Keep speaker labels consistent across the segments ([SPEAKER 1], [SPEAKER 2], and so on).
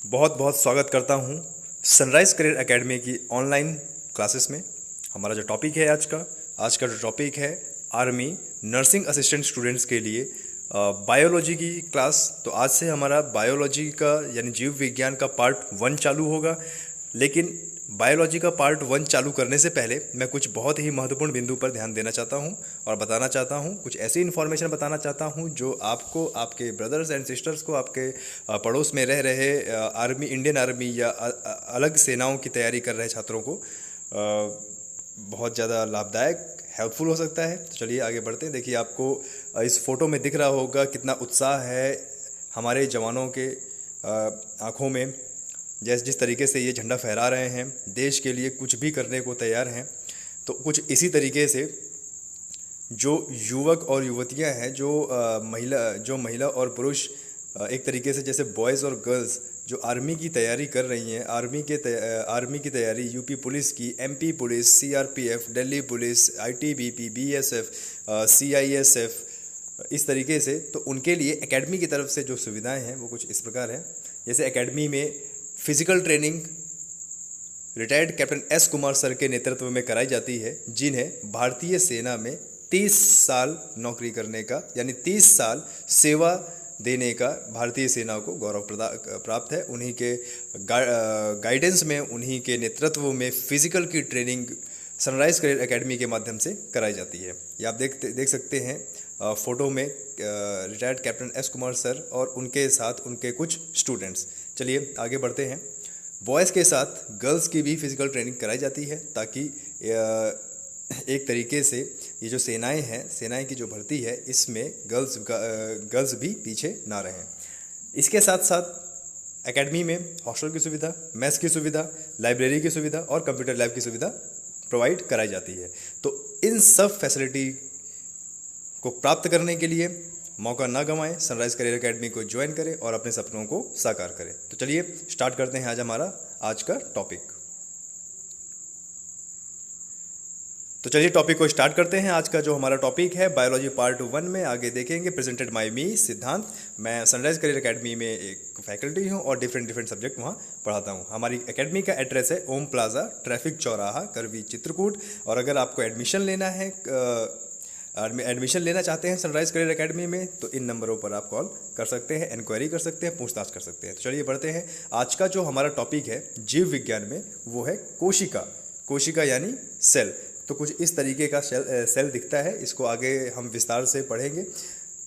[SPEAKER 1] बहुत बहुत स्वागत करता हूँ सनराइज़ करियर एकेडमी की ऑनलाइन क्लासेस में। हमारा जो टॉपिक है आज का जो टॉपिक है आर्मी नर्सिंग असिस्टेंट स्टूडेंट्स के लिए बायोलॉजी की क्लास। तो आज से हमारा बायोलॉजी का यानी जीव विज्ञान का पार्ट 1 चालू होगा। लेकिन बायोलॉजी का पार्ट 1 चालू करने से पहले मैं कुछ बहुत ही महत्वपूर्ण बिंदु पर ध्यान देना चाहता हूं और बताना चाहता हूं, कुछ ऐसी इन्फॉर्मेशन बताना चाहता हूं जो आपको, आपके ब्रदर्स एंड सिस्टर्स को, आपके पड़ोस में रह रहे आर्मी, इंडियन आर्मी या अलग सेनाओं की तैयारी कर रहे छात्रों को बहुत ज़्यादा लाभदायक, हेल्पफुल हो सकता है। तो चलिए आगे बढ़ते हैं। देखिए, आपको इस फोटो में दिख रहा होगा कितना उत्साह है हमारे जवानों के आँखों में। जिस तरीके से ये झंडा फहरा रहे हैं, देश के लिए कुछ भी करने को तैयार हैं। तो कुछ इसी तरीके से जो युवक और युवतियां हैं, जो महिला और पुरुष, एक तरीके से जैसे बॉयज़ और गर्ल्स जो आर्मी की तैयारी कर रही हैं, आर्मी की तैयारी यूपी पुलिस की, MP police, CRPF, Delhi police, ITBP, BSF, CISF, इस तरीके से, तो उनके लिए एकेडमी की तरफ से जो सुविधाएं हैं वो कुछ इस प्रकार हैं। जैसे एकेडमी में physical training retired captain S Kumar sir के नेतृत्व में कराई जाती है, जिन्हें भारतीय सेना में 30 साल नौकरी करने का यानी 30 साल सेवा देने का भारतीय सेना को गौरव प्राप्त है। उन्हीं के गाइडेंस में, उन्हीं के नेतृत्व में फिजिकल की ट्रेनिंग सनराइज़ करियर एकेडमी के माध्यम से कराई जाती है। ये आप देख सकते हैं फोटो में retired captain S Kumar sir और उनके साथ उनके कुछ स्टूडेंट्स। चलिए आगे बढ़ते हैं। बॉयज़ के साथ गर्ल्स की भी फिज़िकल ट्रेनिंग कराई जाती है ताकि एक तरीके से ये जो सेनाएं की जो भर्ती है, इसमें गर्ल्स भी पीछे ना रहें। इसके साथ साथ एकेडमी में हॉस्टल की सुविधा, मेस की सुविधा, लाइब्रेरी की सुविधा और कंप्यूटर लैब की सुविधा प्रोवाइड कराई जाती है। तो इन सब फैसिलिटी को प्राप्त करने के लिए मौका ना गंवाएं, सनराइज़ करियर एकेडमी को ज्वाइन करें और अपने सपनों को साकार करें। तो चलिए स्टार्ट करते हैं आज का टॉपिक। तो चलिए टॉपिक को स्टार्ट करते हैं। आज का जो हमारा टॉपिक है बायोलॉजी पार्ट 1 में आगे देखेंगे। प्रेजेंटेड बाय मी सिद्धांत। मैं सनराइज़ करियर एकेडमी में एक फैकल्टी हूं और डिफरेंट सब्जेक्ट वहां पढ़ाता हूं। हमारी एकेडमी का एड्रेस है ओम प्लाजा, ट्रैफिक चौराहा, करवी, चित्रकूट। और अगर आपको एडमिशन लेना चाहते हैं सनराइज़ करियर एकेडमी में, तो इन नंबरों पर आप कॉल कर सकते हैं, इंक्वायरी कर सकते हैं, पूछताछ कर सकते हैं। तो चलिए बढ़ते हैं। आज का जो हमारा टॉपिक है जीव विज्ञान में, वो है कोशिका यानी सेल। तो कुछ इस तरीके का सेल दिखता है। इसको आगे हम विस्तार से पढ़ेंगे।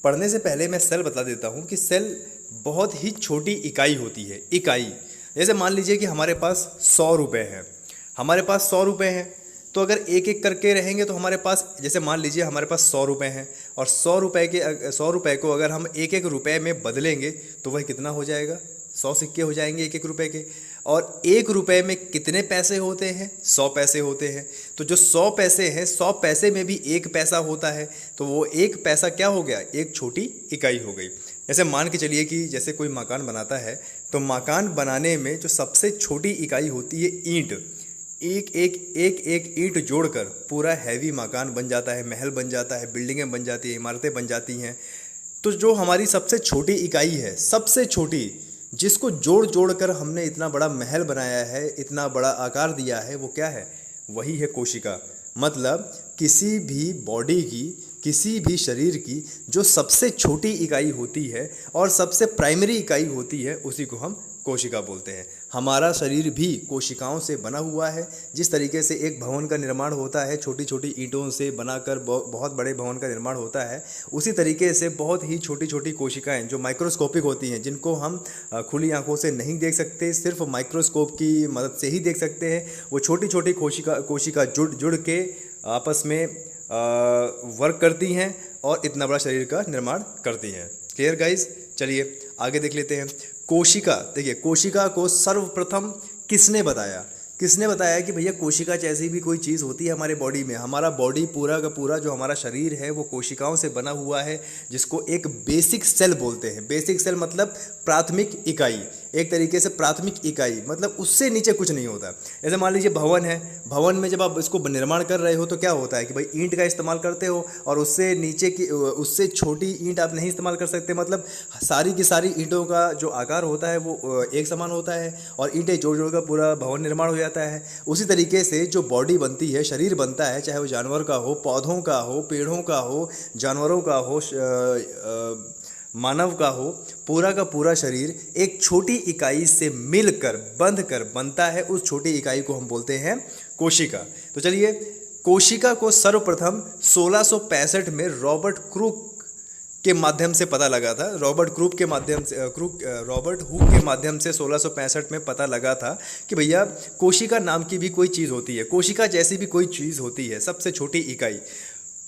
[SPEAKER 1] पढ़ने से पहले मैं सेल बता देता हूँ कि सेल बहुत ही छोटी इकाई होती है। इकाई जैसे मान लीजिए कि हमारे पास 100 रुपये हैं, तो अगर एक एक करके रहेंगे तो हमारे पास, जैसे मान लीजिए हमारे पास 100 रुपये हैं और 100 रुपये को अगर हम एक एक रुपये में बदलेंगे तो वह कितना हो जाएगा? 100 सिक्के हो जाएंगे एक एक रुपये के। और एक रुपये में कितने पैसे होते हैं? 100 पैसे होते हैं। तो जो 100 पैसे हैं, 100 पैसे में भी एक पैसा होता है। तो वो एक पैसा क्या हो गया? एक छोटी इकाई हो गई। जैसे मान के चलिए कि जैसे कोई मकान बनाता है, तो मकान बनाने में जो सबसे छोटी इकाई होती है ईंट, एक ईंट जोड़कर पूरा हैवी मकान बन जाता है, महल बन जाता है, बिल्डिंगें बन जाती हैं, इमारतें बन जाती हैं। तो जो हमारी सबसे छोटी इकाई है, सबसे छोटी, जिसको जोड़ कर हमने इतना बड़ा महल बनाया है, इतना बड़ा आकार दिया है, वो क्या है? वही है कोशिका। मतलब किसी भी बॉडी की, किसी भी शरीर की जो सबसे छोटी इकाई होती है और सबसे प्राइमरी इकाई होती है, उसी को हम कोशिका बोलते हैं। हमारा शरीर भी कोशिकाओं से बना हुआ है। जिस तरीके से एक भवन का निर्माण होता है छोटी छोटी ईंटों से बनाकर बहुत बड़े भवन का निर्माण होता है, उसी तरीके से बहुत ही छोटी छोटी कोशिकाएं जो माइक्रोस्कोपिक होती हैं, जिनको हम खुली आंखों से नहीं देख सकते, सिर्फ माइक्रोस्कोप की मदद से ही देख सकते हैं, वो छोटी छोटी कोशिका जुड़ के आपस में वर्क करती हैं और इतना बड़ा शरीर का निर्माण करती हैं। Clear guys? चलिए आगे देख लेते हैं। कोशिका, देखिए कोशिका को सर्वप्रथम किसने बताया कि भैया कोशिका जैसी भी कोई चीज़ होती है हमारे बॉडी में। हमारा बॉडी पूरा का पूरा जो हमारा शरीर है वो कोशिकाओं से बना हुआ है, जिसको एक बेसिक सेल बोलते हैं। बेसिक सेल मतलब प्राथमिक इकाई। एक तरीके से प्राथमिक इकाई, मतलब उससे नीचे कुछ नहीं होता। जैसे मान लीजिए भवन है, भवन में जब आप इसको निर्माण कर रहे हो तो क्या होता है कि भाई ईंट का इस्तेमाल करते हो और उससे नीचे की, उससे छोटी ईंट आप नहीं इस्तेमाल कर सकते। मतलब सारी की सारी ईंटों का जो आकार होता है वो एक समान होता है और ईंटें जोड़ जोड़ कर पूरा भवन निर्माण हो जाता है। उसी तरीके से जो बॉडी बनती है, शरीर बनता है, चाहे वो जानवर का हो, पौधों का हो, पेड़ों का हो, जानवरों का हो, मानव का हो, पूरा का पूरा शरीर एक छोटी इकाई से मिलकर बंधकर बनता है। उस छोटी इकाई को हम बोलते हैं कोशिका। तो चलिए, कोशिका को सर्वप्रथम 1665 में रॉबर्ट क्रूक के माध्यम से पता लगा था। रॉबर्ट हुक के माध्यम से 1665 में पता लगा था कि भैया कोशिका नाम की भी कोई चीज़ होती है, कोशिका जैसी भी कोई चीज़ होती है, सबसे छोटी इकाई।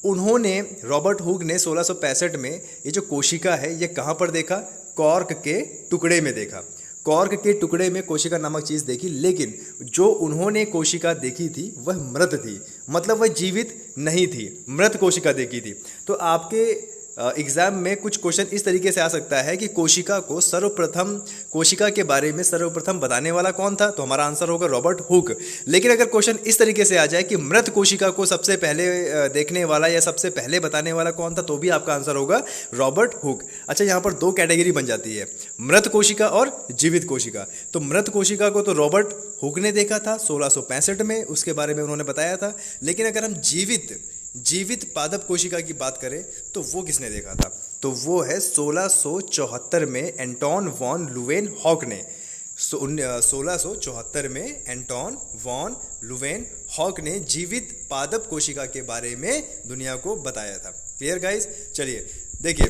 [SPEAKER 1] उन्होंने, रॉबर्ट हुक ने 1665 में ये जो कोशिका है ये कहाँ पर देखा? कॉर्क के टुकड़े में देखा। कॉर्क के टुकड़े में कोशिका नामक चीज़ देखी, लेकिन जो उन्होंने कोशिका देखी थी वह मृत थी, मतलब वह जीवित नहीं थी, मृत कोशिका देखी थी। तो आपके एग्जाम में कुछ क्वेश्चन इस तरीके से आ सकता है कि कोशिका को सर्वप्रथम, कोशिका के बारे में सर्वप्रथम बताने वाला कौन था? तो हमारा आंसर होगा रॉबर्ट हुक। लेकिन अगर क्वेश्चन इस तरीके से आ जाए कि मृत कोशिका को सबसे पहले देखने वाला या सबसे पहले बताने वाला कौन था, तो भी आपका आंसर होगा रॉबर्ट हुक। अच्छा, यहाँ पर दो कैटेगरी बन जाती है, मृत कोशिका और जीवित कोशिका। तो मृत कोशिका को तो रॉबर्ट हुक ने देखा था 1665 में, उसके बारे में उन्होंने बताया था। लेकिन अगर हम जीवित पादप कोशिका की बात करें तो वो किसने देखा था? तो वो है 1674 में एंटोन वॉन लुवेनहॉक ने। 1674 में एंटोन वॉन लुवेनहॉक ने जीवित पादप कोशिका के बारे में दुनिया को बताया था। Clear guys? चलिए देखिए,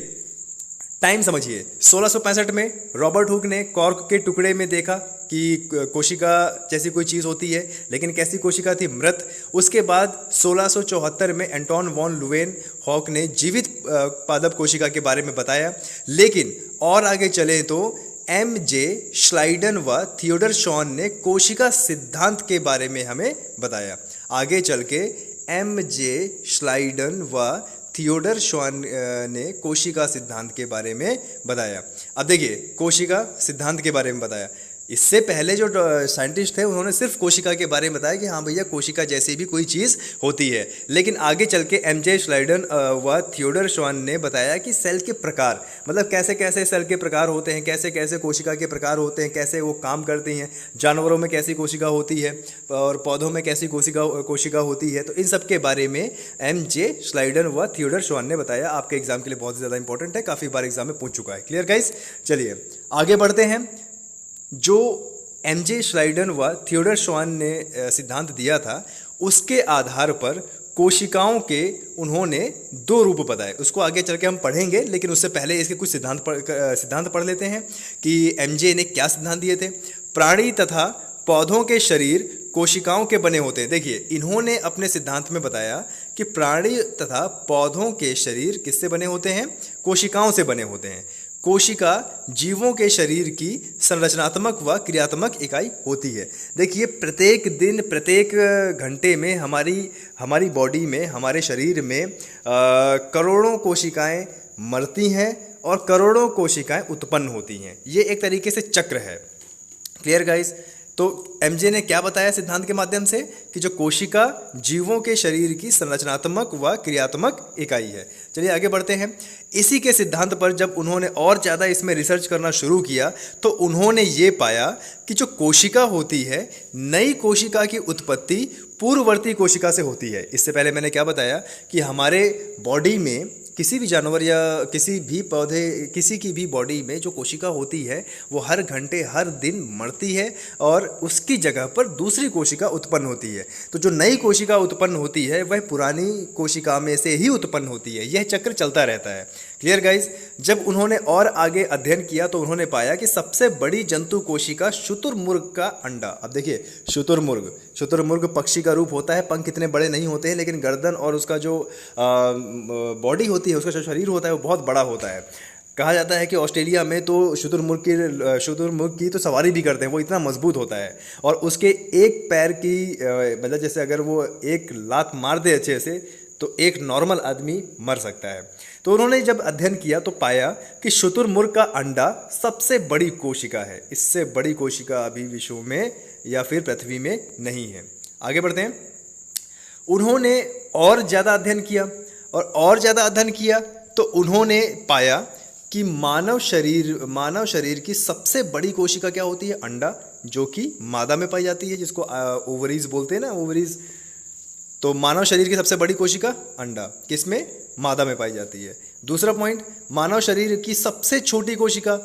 [SPEAKER 1] टाइम समझिए। 1665 में रॉबर्ट हुक ने कॉर्क के टुकड़े में देखा कि कोशिका जैसी कोई चीज़ होती है, लेकिन कैसी कोशिका थी? मृत। उसके बाद 1674 में एंटोन वॉन लुवेनहॉक ने जीवित पादप कोशिका के बारे में बताया। लेकिन और आगे चलें तो MJ श्लाइडन व थियोडर शॉन ने कोशिका सिद्धांत के बारे में हमें बताया। आगे चल के MJ श्लाइडन व थियोडर शॉन ने कोशिका सिद्धांत के बारे में बताया। अब देखिए, कोशिका सिद्धांत के बारे में बताया। इससे पहले जो साइंटिस्ट थे उन्होंने सिर्फ कोशिका के बारे में बताया कि हाँ भैया कोशिका जैसी भी कोई चीज़ होती है। लेकिन आगे चल के MJ श्लाइडन व थियोडर शॉन ने बताया कि सेल के प्रकार, मतलब कैसे कैसे सेल के प्रकार होते हैं, कैसे कैसे कोशिका के प्रकार होते हैं, कैसे वो काम करती हैं, जानवरों में कैसी कोशिका होती है और पौधों में कैसी कोशिका होती है। तो इन सब के बारे में MJ श्लाइडन व थियोडर शॉन ने बताया। आपके एग्जाम के लिए बहुत ज़्यादा इंपॉर्टेंट है, काफ़ी बार एग्जाम में पूछ चुका है। Clear guys? चलिए आगे बढ़ते हैं। जो MJ श्लाइडन व थियोडर शॉन ने सिद्धांत दिया था, उसके आधार पर कोशिकाओं के उन्होंने दो रूप बताए। उसको आगे चल के हम पढ़ेंगे, लेकिन उससे पहले इसके कुछ सिद्धांत पढ़ लेते हैं कि MJ ने क्या सिद्धांत दिए थे। प्राणी तथा पौधों के शरीर कोशिकाओं के बने होते हैं। देखिए, इन्होंने अपने सिद्धांत में बताया कि प्राणी तथा पौधों के शरीर किससे बने होते हैं? कोशिकाओं से बने होते हैं। कोशिका जीवों के शरीर की संरचनात्मक व क्रियात्मक इकाई होती है। देखिए, प्रत्येक दिन, प्रत्येक घंटे में हमारी बॉडी में, हमारे शरीर में करोड़ों कोशिकाएं मरती हैं और करोड़ों कोशिकाएं उत्पन्न होती हैं। ये एक तरीके से चक्र है। Clear guys? तो MJ ने क्या बताया सिद्धांत के माध्यम से कि जो कोशिका जीवों के शरीर की संरचनात्मक व क्रियात्मक इकाई है। चलिए आगे बढ़ते हैं। इसी के सिद्धांत पर जब उन्होंने और ज़्यादा इसमें रिसर्च करना शुरू किया तो उन्होंने ये पाया कि जो कोशिका होती है, नई कोशिका की उत्पत्ति पूर्ववर्ती कोशिका से होती है। इससे पहले मैंने क्या बताया कि हमारे बॉडी में किसी भी जानवर या किसी भी पौधे, किसी की भी बॉडी में जो कोशिका होती है वो हर घंटे, हर दिन मरती है और उसकी जगह पर दूसरी कोशिका उत्पन्न होती है। तो जो नई कोशिका उत्पन्न होती है वह पुरानी कोशिका में से ही उत्पन्न होती है। यह चक्र चलता रहता है। Clear guys? जब उन्होंने और आगे अध्ययन किया तो उन्होंने पाया कि सबसे बड़ी जंतु कोशिका शुतुरमुर्ग का अंडा। अब देखिए, शुतुरमुर्ग पक्षी का रूप होता है, पंख इतने बड़े नहीं होते हैं, लेकिन गर्दन और उसका जो बॉडी होती है, उसका जो शरीर होता है वो बहुत बड़ा होता है। कहा जाता है कि ऑस्ट्रेलिया में तो शुतुरमुर्ग की तो सवारी भी करते हैं, वो इतना मजबूत होता है। और उसके एक पैर की मतलब जैसे अगर वो एक लात मार दे अच्छे से तो एक नॉर्मल आदमी मर सकता है। तो उन्होंने जब अध्ययन किया तो पाया कि शुतुरमुर्ग का अंडा सबसे बड़ी कोशिका है। इससे बड़ी कोशिका अभी विश्व में या फिर पृथ्वी में नहीं है। आगे बढ़ते हैं। उन्होंने और ज़्यादा अध्ययन किया और ज़्यादा अध्ययन किया तो उन्होंने पाया कि मानव शरीर की सबसे बड़ी कोशिका क्या होती है? अंडा, जो कि मादा में पाई जाती है, जिसको ओवरीज बोलते हैं ना, ओवरीज। तो मानव शरीर की सबसे बड़ी कोशिका अंडा, किसमें? मादा में पाई जाती है। दूसरा पॉइंट, मानव शरीर की सबसे छोटी कोशिका,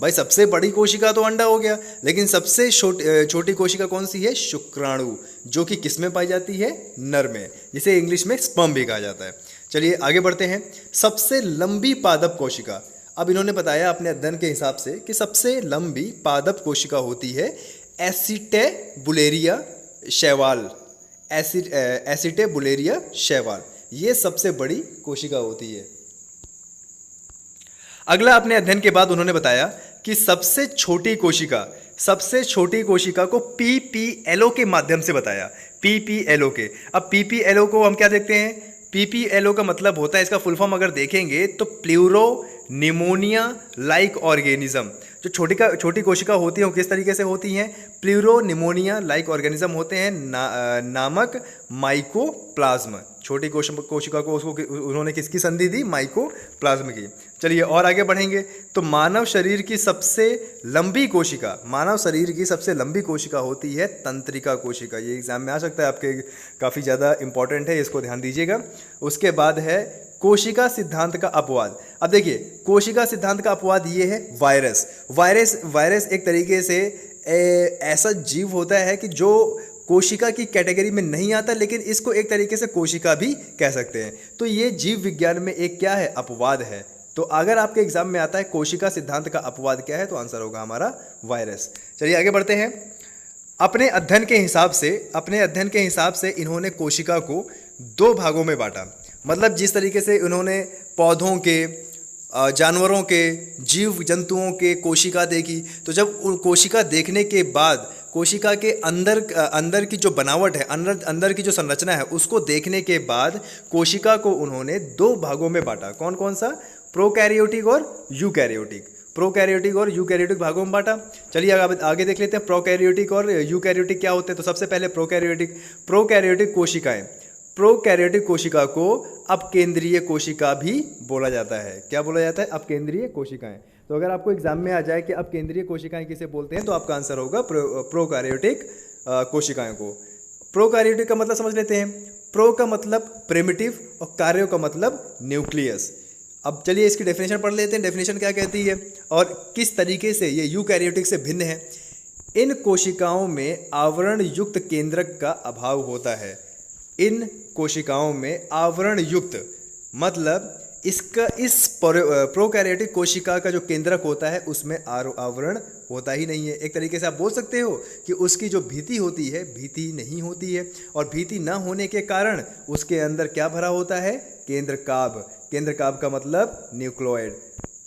[SPEAKER 1] भाई सबसे बड़ी कोशिका तो अंडा हो गया, लेकिन सबसे छोटी कोशिका कौन सी है? शुक्राणु, जो कि किस में पाई जाती है? नर में, जिसे इंग्लिश में स्पर्म भी कहा जाता है। चलिए आगे बढ़ते हैं। सबसे लंबी पादप कोशिका, अब इन्होंने बताया अपने अध्ययन के हिसाब से कि सबसे लंबी पादप कोशिका होती है एसिटेबुलेरिया शैवाल। एसिटेबुलेरिया शैवाल, ये सबसे बड़ी कोशिका होती है। अगला, अपने अध्ययन के बाद उन्होंने बताया कि सबसे छोटी कोशिका को पीपीएलओ के माध्यम से बताया। पीपीएलओ के, अब पीपीएलओ को हम क्या देखते हैं? पीपीएलओ का मतलब होता है, इसका फुल फॉर्म अगर देखेंगे तो प्लूरो निमोनिया लाइक ऑर्गेनिज्म। जो छोटी कोशिका होती हैं वो किस तरीके से होती हैं? प्लूरो निमोनिया लाइक ऑर्गेनिज्म होते हैं, नामक माइकोप्लाज्म। छोटी कोशिका को उसको उन्होंने किसकी संधि दी? माइकोप्लाज्म की। चलिए और आगे बढ़ेंगे। तो मानव शरीर की सबसे लंबी कोशिका होती है तंत्रिका कोशिका। ये एग्जाम में आ सकता है आपके, काफ़ी ज़्यादा इंपॉर्टेंट है, इसको ध्यान दीजिएगा। उसके बाद है कोशिका सिद्धांत का अपवाद। अब देखिए, कोशिका सिद्धांत का अपवाद ये है वायरस एक तरीके से ऐसा जीव होता है कि जो कोशिका की कैटेगरी में नहीं आता, लेकिन इसको एक तरीके से कोशिका भी कह सकते हैं। तो ये जीव विज्ञान में एक क्या है? अपवाद है। तो अगर आपके एग्जाम में आता है कोशिका सिद्धांत का अपवाद क्या है, तो आंसर होगा हमारा वायरस। चलिए आगे बढ़ते हैं। अपने अध्ययन के हिसाब से इन्होंने कोशिका को 2 भागों में बांटा। मतलब जिस तरीके से उन्होंने पौधों के, जानवरों के, जीव जंतुओं के कोशिका देखी, तो जब उन कोशिका देखने के बाद कोशिका के अंदर की जो बनावट है, अंदर की जो संरचना है, उसको देखने के बाद कोशिका को उन्होंने 2 भागों में बांटा। कौन कौन सा? प्रोकैरियोटिक और यूकैरियोटिक भागों में बांटा। चलिए आगे देख लेते हैं प्रोकैरियोटिक और यूकैरियोटिक क्या होते हैं। तो सबसे पहले प्रोकैरियोटिक कोशिका को अपकेंद्रीय कोशिका भी बोला जाता है। क्या बोला जाता है? अपकेंद्रीय कोशिकाएं। तो अगर आपको एग्जाम में आ जाए कि अपकेंद्रीय कोशिकाएं किसे बोलते हैं, तो आपका आंसर होगा प्रोकैरियोटिक कोशिकाएं को। प्रोकैरियोटिक का मतलब समझ लेते हैं। प्रो का मतलब प्रिमिटिव और कार्यो का मतलब न्यूक्लियस। अब चलिए इसकी डेफिनेशन पढ़ लेते हैं। डेफिनेशन क्या कहती है और किस तरीके से ये यूकैरियोटिक से भिन्न है। इन कोशिकाओं में आवरण युक्त केंद्रक का अभाव होता है। इन कोशिकाओं में आवरण युक्त मतलब इस प्रोकैरियोटिक कोशिका का जो केंद्रक होता है उसमें आवरण होता ही नहीं है। एक तरीके से आप बोल सकते हो कि उसकी जो भित्ति होती है, भित्ति नहीं होती है, और भित्ति न होने के कारण उसके अंदर क्या भरा होता है? केंद्रकाभ का मतलब न्यूक्लियोइड।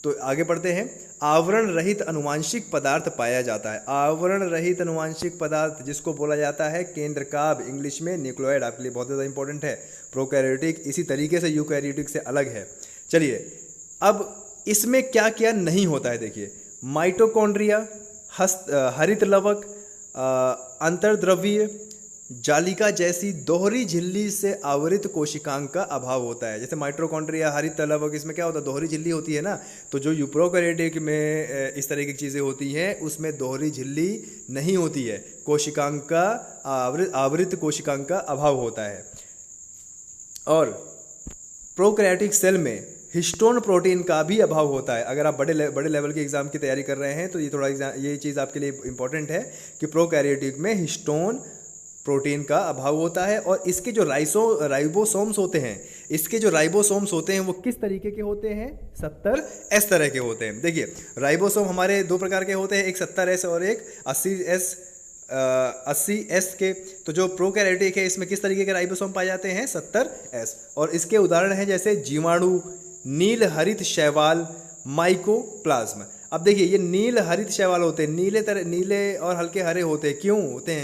[SPEAKER 1] तो आगे बढ़ते हैं। आवरण रहित अनुवांशिक पदार्थ पाया जाता है। आवरण रहित अनुवांशिक पदार्थ जिसको बोला जाता है केंद्रकाभ, इंग्लिश में न्यूक्लियोइड। आपके लिए बहुत ज़्यादा इंपॉर्टेंट है। प्रोकैरियोटिक इसी तरीके से यूकैरियोटिक से अलग है। चलिए अब इसमें क्या क्या नहीं होता है देखिए। माइटोकॉन्ड्रिया, हरित लवक, अंतर्द्रव्य, जालिका जैसी दोहरी झिल्ली से आवृत कोशिकांग का अभाव होता है। जैसे माइटोकॉन्ड्रिया, हरित लवक, इसमें क्या होता है? दोहरी झिल्ली होती है ना। तो जो यूप्रोकैरियोटिक में इस तरह की चीज़ें होती हैं उसमें दोहरी झिल्ली नहीं होती है, कोशिकांग का आवृत कोशिकांग का अभाव होता है। और प्रोकैरियोटिक सेल में हिस्टोन प्रोटीन का भी अभाव होता है। अगर आप बड़े लेवल के एग्जाम की तैयारी कर रहे हैं तो ये चीज़ आपके लिए इंपॉर्टेंट है कि प्रोकैरियोटिक में हिस्टोन प्रोटीन का अभाव होता है। और इसके जो राइबोसोम्स होते हैं वो किस तरीके के होते हैं? 70S तरह के होते हैं। देखिए राइबोसोम हमारे 2 प्रकार के होते हैं, एक 70S और एक 80S के। तो जो प्रोकैरियोटिक है इसमें किस तरीके के राइबोसोम पाए जाते हैं? 70S। और इसके उदाहरण हैं जैसे जीवाणु, नील हरित शैवाल, माइकोप्लाज्म। अब देखिए ये नील हरित शैवाल होते हैं, नीले और हल्के हरे होते हैं।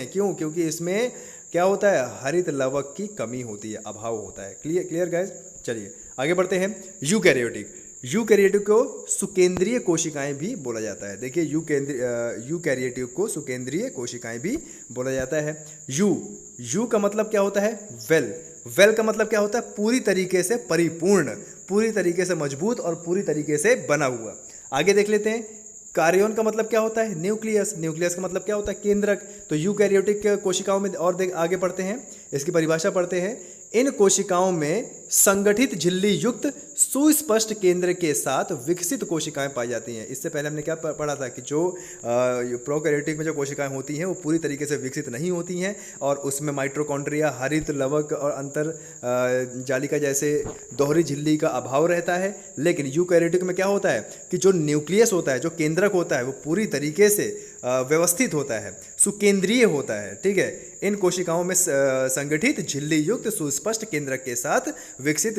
[SPEAKER 1] क्योंकि इसमें क्या होता है? हरित लवक की कमी होती है, अभाव होता है। Clear guys? चलिए आगे बढ़ते हैं। यूकैरियोटिक। यूकैरियोटिक को सुकेंद्रीय कोशिकाएं भी बोला जाता है। देखिए यूकैरियोटिक को सुकेंद्रीय कोशिकाएं भी बोला जाता है। यू का मतलब क्या होता है? वेल। वेल का मतलब क्या होता है? पूरी तरीके से परिपूर्ण, पूरी तरीके से मजबूत और पूरी तरीके से बना हुआ। आगे देख लेते हैं। कार्योन का मतलब क्या होता है? न्यूक्लियस। न्यूक्लियस का मतलब क्या होता है? केंद्रक। तो यूकैरियोटिक कोशिकाओं में और आगे पढ़ते हैं, इसकी परिभाषा पढ़ते हैं। इन कोशिकाओं में संगठित झिल्ली युक्त सुस्पष्ट केंद्र के साथ विकसित कोशिकाएं पाई जाती हैं। इससे पहले हमने क्या पढ़ा था कि जो प्रोकैरियोटिक में जो कोशिकाएं होती हैं वो पूरी तरीके से विकसित नहीं होती हैं और उसमें माइटोकॉन्ड्रिया, हरित लवक और अंतर जालिका जैसे दोहरी झिल्ली का अभाव रहता है। लेकिन यूकैरियोटिक में क्या होता है कि जो न्यूक्लियस होता है, जो केंद्रक होता है, वो पूरी तरीके से व्यवस्थित होता है, सुकेंद्रीय होता है। ठीक है। इन कोशिकाओं में संगठित झिल्ली युक्त सुस्पष्ट केंद्रक के साथ विकसित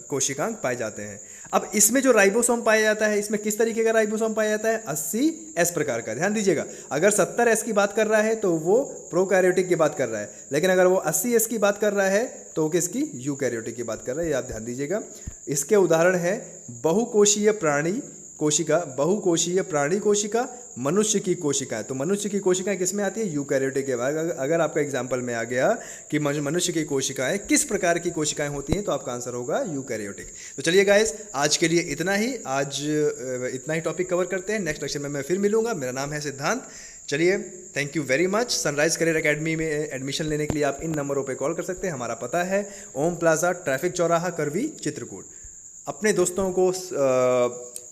[SPEAKER 1] कोशिकांग पाए जाते हैं। अब इसमें जो राइबोसोम पाया जाता है, इसमें किस तरीके का राइबोसोम पाया जाता है? 80S प्रकार का। ध्यान दीजिएगा, अगर 70S की बात कर रहा है तो वो प्रोकैरियोटिक की बात कर रहा है, लेकिन अगर वो 80S की बात कर रहा है तो वो किसकी? यूकैरियोटिक की बात कर रहा है। ये आप ध्यान दीजिएगा। इसके उदाहरण है बहुकोशीय प्राणी कोशिका, बहुकोशीय प्राणी कोशिका, मनुष्य की कोशिकाएं। तो मनुष्य की कोशिकाएं किसमें आती है? यूकैरियोटिक के बाद। अगर आपका एग्जाम्पल में आ गया कि मनुष्य की कोशिकाएं किस प्रकार की कोशिकाएं होती हैं, तो आपका आंसर होगा यूकैरियोटिक। तो चलिए गाइस, आज के लिए इतना ही। आज इतना ही टॉपिक कवर करते हैं। नेक्स्ट लेक्चर में मैं फिर मिलूंगा। मेरा नाम है सिद्धांत। चलिए, thank you very much. Sunrise career academy में एडमिशन लेने के लिए आप इन नंबरों पर कॉल कर सकते हैं। हमारा पता है ओम प्लाजा, ट्रैफिक चौराहा, करवी, चित्रकूट। अपने दोस्तों को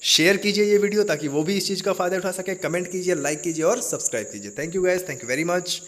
[SPEAKER 1] शेयर कीजिए ये वीडियो ताकि वो भी इस चीज़ का फ़ायदा उठा सके। कमेंट कीजिए, लाइक कीजिए और सब्सक्राइब कीजिए। Thank you guys, thank you very much.